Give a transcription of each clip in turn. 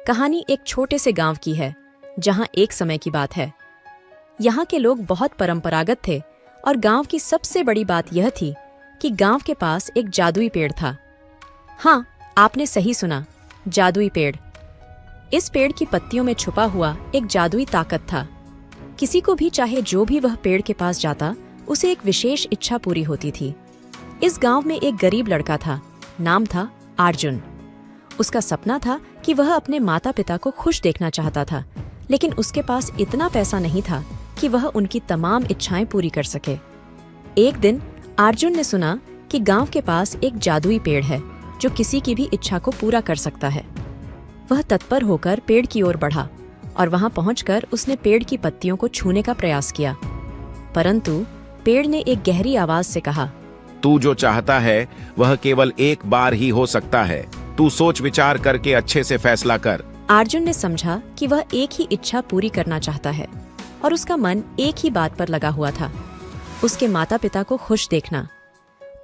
कहानी एक छोटे से गांव की है, जहां एक समय की बात है। यहाँ के लोग बहुत परंपरागत थे और गांव की सबसे बड़ी बात यह थी कि गांव के पास एक जादुई पेड़ था। हाँ, आपने सही सुना, जादुई पेड़। इस पेड़ की पत्तियों में छुपा हुआ एक जादुई ताकत था। किसी को भी चाहे जो भी वह पेड़ के पास जाता, उसे एक विशेष इच्छा पूरी होती थी। इस गांव में एक गरीब लड़का था, नाम था अर्जुन। उसका सपना था कि वह अपने माता पिता को खुश देखना चाहता था, लेकिन उसके पास इतना पैसा नहीं था कि वह उनकी तमाम इच्छाएं पूरी कर सके। एक दिन अर्जुन ने सुना कि गांव के पास एक जादुई पेड़ है जो किसी की भी इच्छा को पूरा कर सकता है। वह तत्पर होकर पेड़ की ओर बढ़ा और वहां पहुंचकर उसने पेड़ की पत्तियों को छूने का प्रयास किया, परंतु पेड़ ने एक गहरी आवाज से कहा, तू जो चाहता है वह केवल एक बार ही हो सकता है। तू सोच विचार करके अच्छे से फैसला कर। अर्जुन ने समझा कि वह एक ही इच्छा पूरी करना चाहता है और उसका मन एक ही बात पर लगा हुआ था, उसके माता पिता को खुश देखना।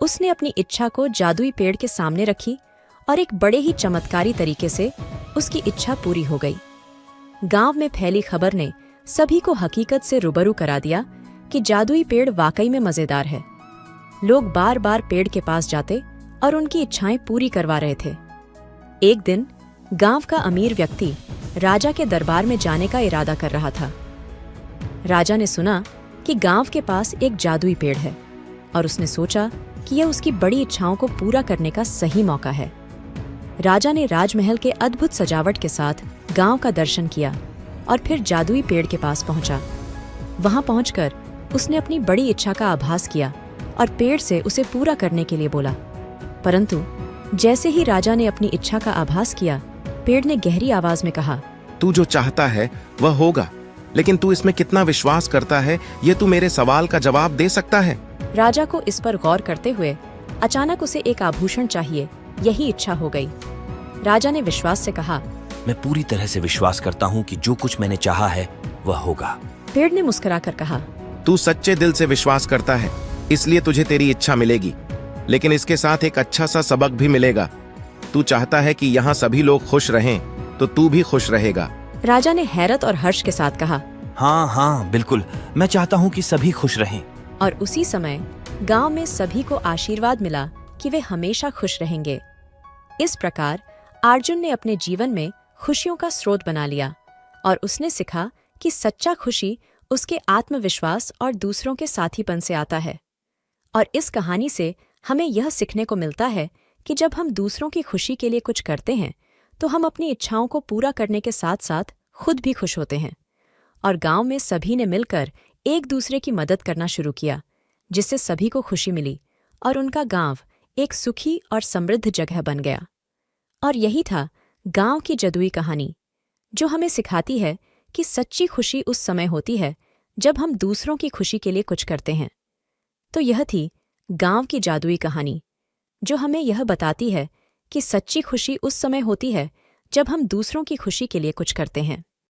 उसने अपनी इच्छा को जादुई पेड़ के सामने रखी और एक बड़े ही चमत्कारी तरीके से उसकी इच्छा पूरी हो गई। गांव में फैली खबर ने सभी को हकीकत से रूबरू करा दिया कि जादुई पेड़ वाकई में मजेदार है। लोग बार बार पेड़ के पास जाते और उनकी इच्छाएं पूरी करवा रहे थे। एक दिन गांव का अमीर व्यक्ति राजा के दरबार में जाने का इरादा कर रहा था। राजा ने सुना कि गांव के पास एक जादुई पेड़ है और उसने सोचा कि यह उसकी बड़ी इच्छाओं को पूरा करने का सही मौका है। राजा ने राजमहल के अद्भुत सजावट के साथ गांव का दर्शन किया और फिर जादुई पेड़ के पास पहुंचा। वहां पहुंचकर उसने अपनी बड़ी इच्छा का आभास किया और पेड़ से उसे पूरा करने के लिए बोला, परंतु जैसे ही राजा ने अपनी इच्छा का आभास किया, पेड़ ने गहरी आवाज में कहा, तू जो चाहता है वह होगा, लेकिन तू इसमें कितना विश्वास करता है, ये तू मेरे सवाल का जवाब दे सकता है। राजा को इस पर गौर करते हुए अचानक उसे एक आभूषण चाहिए, यही इच्छा हो गई। राजा ने विश्वास से कहा, मैं पूरी तरह से विश्वास करता हूँ कि जो कुछ मैंने चाहा है वह होगा। पेड़ ने मुस्कुराकर कहा, तू सच्चे दिल से विश्वास करता है, इसलिए तुझे तेरी इच्छा मिलेगी, लेकिन इसके साथ एक अच्छा सा सबक भी मिलेगा। तू चाहता है कि यहाँ सभी लोग खुश रहें, तो तू भी खुश रहेगा। राजा ने हैरत और हर्ष के साथ कहा, हाँ, बिल्कुल, मैं चाहता हूँ कि सभी खुश रहें। और उसी समय गांव में सभी को आशीर्वाद मिला कि वे हमेशा खुश रहेंगे। इस प्रकार अर्जुन ने अपने जीवन में खुशियों का स्रोत बना लिया और उसने सीखा कि सच्चा खुशी उसके आत्मविश्वास और दूसरों के साथीपन से आता है। और इस कहानी से हमें यह सीखने को मिलता है कि जब हम दूसरों की खुशी के लिए कुछ करते हैं, तो हम अपनी इच्छाओं को पूरा करने के साथ साथ खुद भी खुश होते हैं। और गांव में सभी ने मिलकर एक दूसरे की मदद करना शुरू किया, जिससे सभी को खुशी मिली और उनका गांव एक सुखी और समृद्ध जगह बन गया। और यही था गांव की जादुई कहानी, जो हमें सिखाती है कि सच्ची खुशी उस समय होती है जब हम दूसरों की खुशी के लिए कुछ करते हैं। तो यह थी गांव की जादुई कहानी, जो हमें यह बताती है कि सच्ची खुशी उस समय होती है जब हम दूसरों की खुशी के लिए कुछ करते हैं।